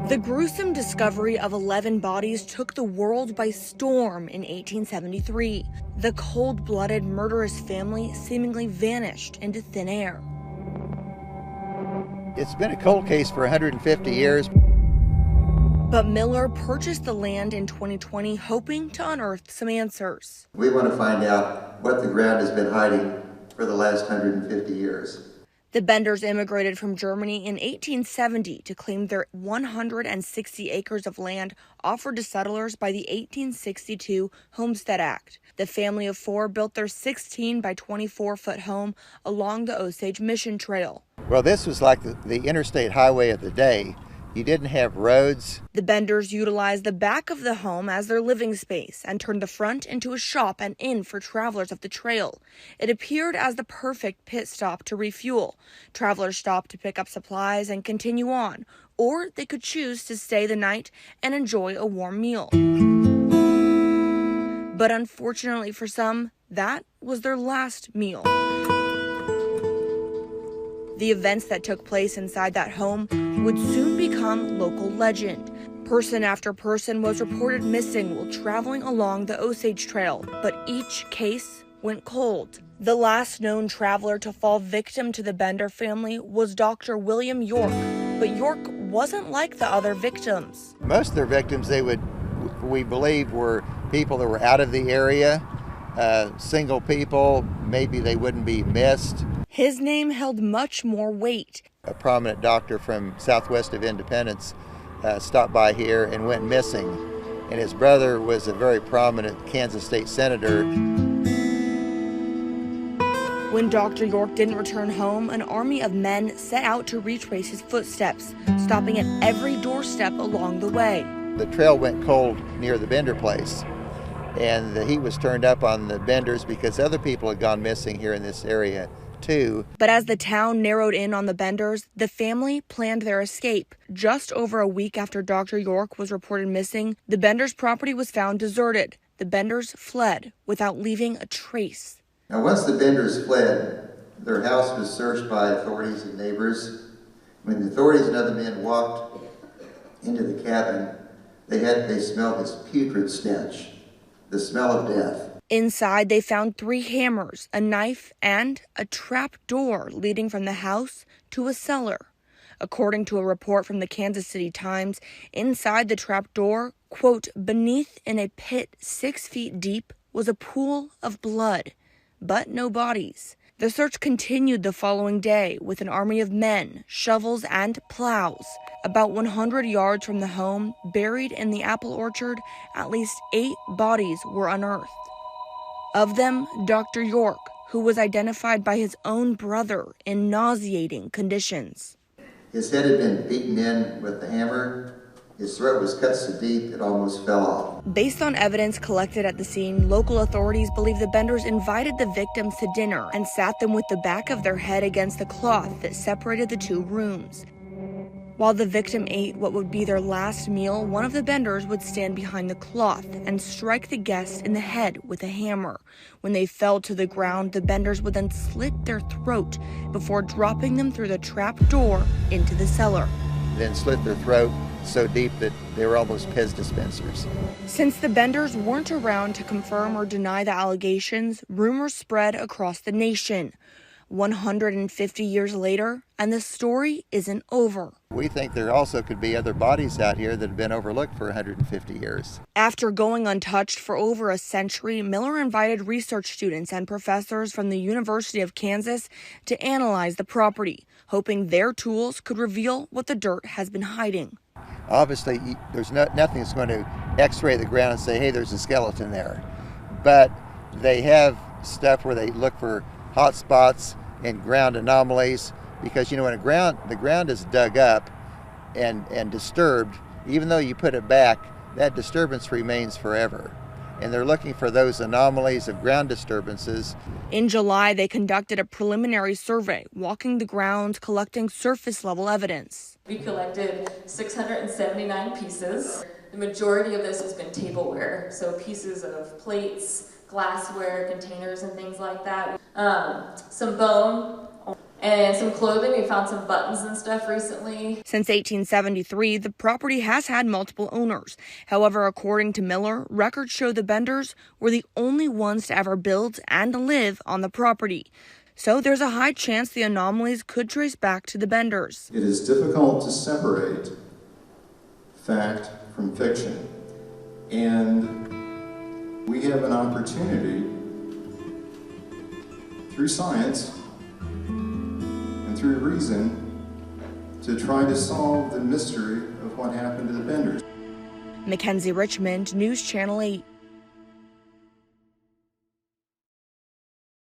The gruesome discovery of 11 bodies took the world by storm in 1873. The cold-blooded, murderous family seemingly vanished into thin air. It's been a cold case for 150 years. But Miller purchased the land in 2020, hoping to unearth some answers. We want to find out what the ground has been hiding for the last 150 years. The Benders immigrated from Germany in 1870 to claim their 160 acres of land offered to settlers by the 1862 Homestead Act. The family of four built their 16 by 24-foot home along the Osage Mission Trail. Well, this was like the interstate highway of the day. You didn't have roads. The Benders utilized the back of the home as their living space and turned the front into a shop and inn for travelers of the trail. It appeared as the perfect pit stop to refuel. Travelers stopped to pick up supplies and continue on, or they could choose to stay the night and enjoy a warm meal. But unfortunately for some, that was their last meal. The events that took place inside that home would soon become local legend. Person after person was reported missing while traveling along the Osage Trail, but each case went cold. The last known traveler to fall victim to the Bender family was Dr. William York, but York wasn't like the other victims. Most of their victims, we believe, were people that were out of the area, single people. Maybe they wouldn't be missed. His name held much more weight. A prominent doctor from southwest of Independence stopped by here and went missing. And his brother was a very prominent Kansas state senator. When Dr. York didn't return home, an army of men set out to retrace his footsteps, stopping at every doorstep along the way. The trail went cold near the Bender place, and the heat was turned up on the Benders because other people had gone missing here in this area too. But as the town narrowed in on the Benders, the family planned their escape. Just over a week after Dr. York was reported missing, the Benders' property was found deserted. The Benders fled without leaving a trace. Now, once the Benders fled, their house was searched by authorities and neighbors. When the authorities and other men walked into the cabin, they smelled this putrid stench, the smell of death. Inside, they found 3 hammers, a knife, and a trap door leading from the house to a cellar. According to a report from the Kansas City Times, inside the trap door, quote, beneath in a pit 6 feet deep was a pool of blood, but no bodies. The search continued the following day with an army of men, shovels, and plows. About 100 yards from the home, buried in the apple orchard, at least 8 bodies were unearthed. Of them, Dr. York, who was identified by his own brother in nauseating conditions. His head had been beaten in with the hammer. His throat was cut so deep it almost fell off. Based on evidence collected at the scene, local authorities believe the Benders invited the victims to dinner and sat them with the back of their head against the cloth that separated the 2 rooms. While the victim ate what would be their last meal, one of the Benders would stand behind the cloth and strike the guest in the head with a hammer. When they fell to the ground, the Benders would then slit their throat before dropping them through the trap door into the cellar. Then slit their throat so deep that they were almost Pez dispensers. Since the Benders weren't around to confirm or deny the allegations, rumors spread across the nation. 150 years later, and the story isn't over. We think there also could be other bodies out here that have been overlooked for 150 years. After going untouched for over a century, Miller invited research students and professors from the University of Kansas to analyze the property, hoping their tools could reveal what the dirt has been hiding. Obviously, there's nothing that's going to x-ray the ground and say, hey, there's a skeleton there. But they have stuff where they look for hot spots and ground anomalies, because when the ground is dug up and disturbed, even though you put it back, that disturbance remains forever. And they're looking for those anomalies of ground disturbances. In July, they conducted a preliminary survey, walking the grounds, collecting surface level evidence. We collected 679 pieces. The majority of this has been tableware, so pieces of plates, glassware, containers, and things like that. Some bone, And some clothing, we found some buttons and stuff recently. Since 1873, the property has had multiple owners. However, according to Miller, records show the Benders were the only ones to ever build and live on the property. So there's a high chance the anomalies could trace back to the Benders. It is difficult to separate fact from fiction, and we have an opportunity through science and through reason to try to solve the mystery of what happened to the Benders. Mackenzie Richmond, News Channel 8.